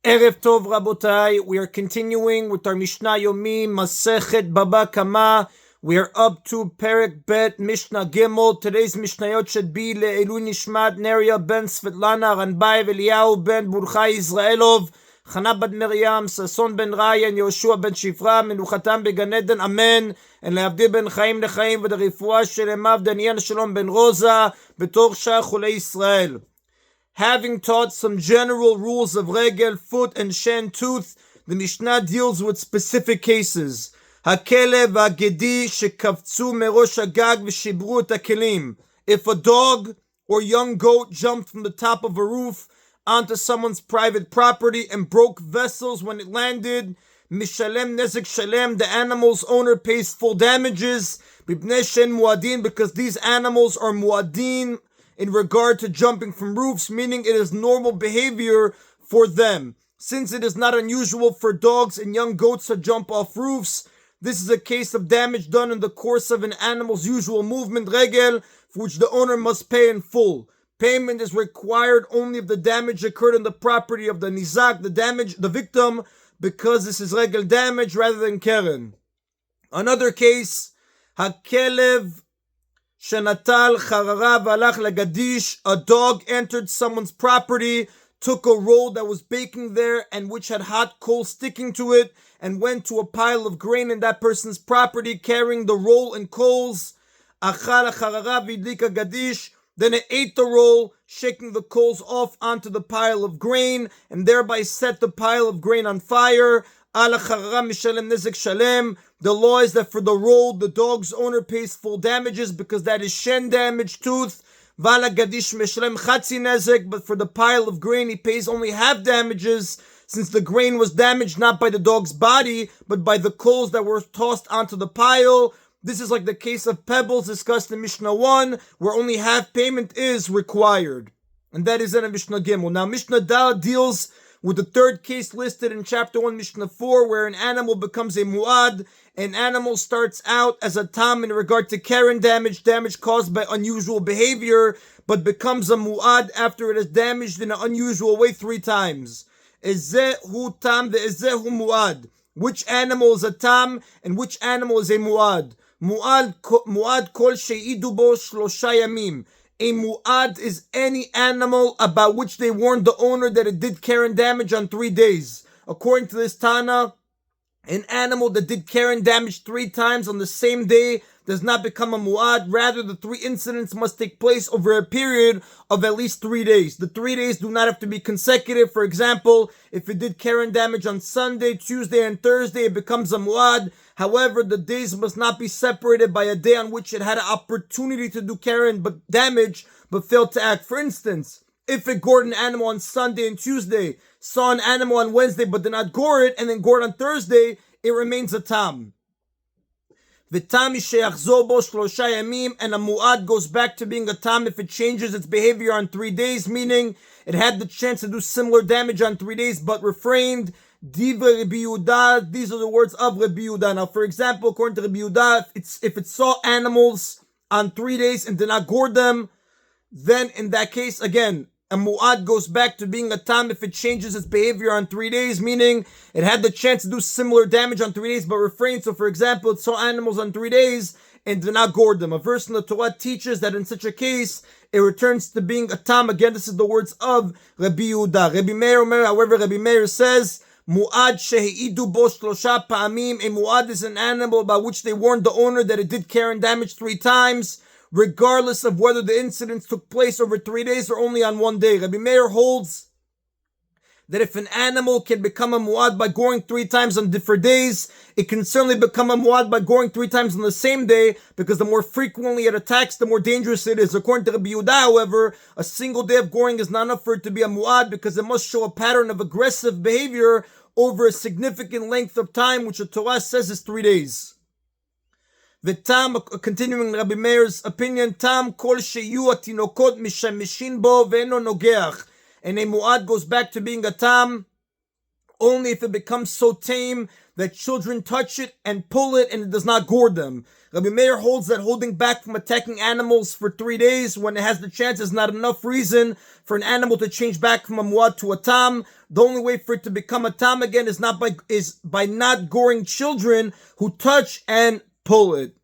Erev Tov Rabotai, we are continuing with our Mishna Yomi, Masechet Baba Kamma. We are up to Perek Bet Mishna Gimel. Today's Mishnayot should be Le'elu Nishmat Neria Ben Svetlana Ranbai Eliyahu Ben Burchai Israelov Chana Bad Miriam Sason Ben Ryan Yoshua Ben Shifra Menuchatam Began Eden Amen and Lehavdil Ben Chaim Lechaim v'Derifua Shelemav Daniel Shalom Ben Rosa B'tor Shah Chulei Israel. Having taught some general rules of regel, foot, and shen tooth, the Mishnah deals with specific cases. Hakelev hagedi shekavtzu merosh hagag v'shibru et hakelim. If a dog or young goat jumped from the top of a roof onto someone's private property and broke vessels when it landed, mishalem nezik shalem, the animal's owner pays full damages, b'bnei shen muadin, because these animals are muadin, in regard to jumping from roofs, meaning it is normal behavior for them. Since it is not unusual for dogs and young goats to jump off roofs, this is a case of damage done in the course of an animal's usual movement, regel, for which the owner must pay in full. Payment is required only if the damage occurred on the property of the nizak, the victim, because this is regel damage rather than keren. Another case, hakelev Shenatal Chararav Alach Legadish, a dog entered someone's property, took a roll that was baking there and which had hot coals sticking to it, and went to a pile of grain in that person's property carrying the roll and coals. Achal Chararav Vidlika Gadish, then it ate the roll, shaking the coals off onto the pile of grain, and thereby set the pile of grain on fire. The law is that for the roll, the dog's owner pays full damages because that is shen damage, tooth. But for the pile of grain, he pays only half damages, since the grain was damaged not by the dog's body, but by the coals that were tossed onto the pile. This is like the case of pebbles discussed in Mishnah 1, where only half payment is required. And that is in Mishnah Gimel. Now, Mishnah Dal deals with the third case listed in chapter 1, Mishnah 4, where an animal becomes a mu'ad. An animal starts out as a tam in regard to keren damage caused by unusual behavior, but becomes a mu'ad after it is damaged in an unusual way 3 times. Ezehu tam ve'ezehu mu'ad. Which animal is a tam and which animal is a mu'ad? Mu'ad kol she'idu bo shlosha yamim. A mu'ad is any animal about which they warned the owner that it did keren damage on 3 days. According to this Tana, an animal that did keren damage 3 times on the same day does not become a mu'ad. Rather, the 3 incidents must take place over a period of at least 3 days. The 3 days do not have to be consecutive. For example, if it did keren damage on Sunday, Tuesday, and Thursday, it becomes a mu'ad. However, the days must not be separated by a day on which it had an opportunity to do keren damage but failed to act. For instance, if it gored an animal on Sunday and Tuesday, saw an animal on Wednesday but did not gore it, and then gored on Thursday, it remains a tam. V'tam she'achzor bo shlosha yamim, and a mu'ad goes back to being a tam if it changes its behavior on 3 days, meaning it had the chance to do similar damage on 3 days but refrained. Divrei Rabbi Yehuda, these are the words of Rabbi Yehuda. Now, for example, according to Rabbi Yehuda, if it saw animals on 3 days and did not gore them, then in that case, again, a mu'ad goes back to being a tam if it changes its behavior on 3 days, meaning it had the chance to do similar damage on 3 days but refrained. So, for example, it saw animals on 3 days and did not gore them. A verse in the Torah teaches that in such a case, it returns to being a tam. Again, this is the words of Rabbi Yehuda. Rabbi Meir, however, Rabbi Meir says, Mu'ad shehi'idu bo shlosha pa'amim. A mu'ad is an animal about which they warned the owner that it did keren damage 3 times, regardless of whether the incidents took place over 3 days or only on 1 day. Rabbi Meir holds that if an animal can become a mu'ad by goring 3 times on different days, it can certainly become a mu'ad by goring 3 times on the same day, because the more frequently it attacks, the more dangerous it is. According to Rabbi Yehuda, however, a single day of goring is not enough for it to be a mu'ad, because it must show a pattern of aggressive behavior over a significant length of time, which the Torah says is 3 days. The tam, continuing Rabbi Meir's opinion, tam kol sheyu atinokot mishameshin bo ve'eno nogeach. And a mu'ad goes back to being a tam only if it becomes so tame that children touch it and pull it and it does not gore them. Rabbi Meir holds that holding back from attacking animals for 3 days when it has the chance is not enough reason for an animal to change back from a muad to a tam. The only way for it to become a tam again is by not goring children who touch and pull it.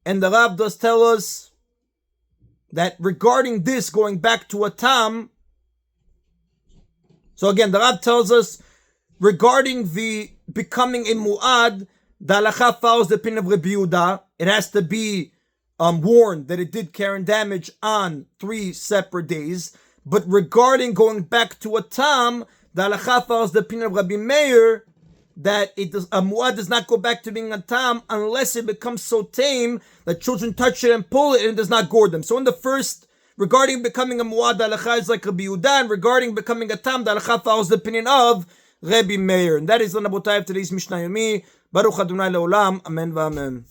And the Rav does tell us that regarding this going back to a tam, so again, the Rav tells us regarding the becoming a mu'ad, the halacha follows the opinion of Rabbi Yehuda. It has to be warned that it did keren damage on 3 separate days. But regarding going back to a tam, the halacha follows the opinion of Rabbi Meir that a mu'ad does not go back to being a tam unless it becomes so tame that children touch it and pull it and it does not gore them. So in the first, regarding becoming a mu'ad, the halacha is like Rabbi Yehuda, and regarding becoming a tam, the halacha follows the opinion of Rabbi Meir. And that is the Nabotai of today's Mishna Yomi. Baruch Adonai Leolam. Amen v'amen.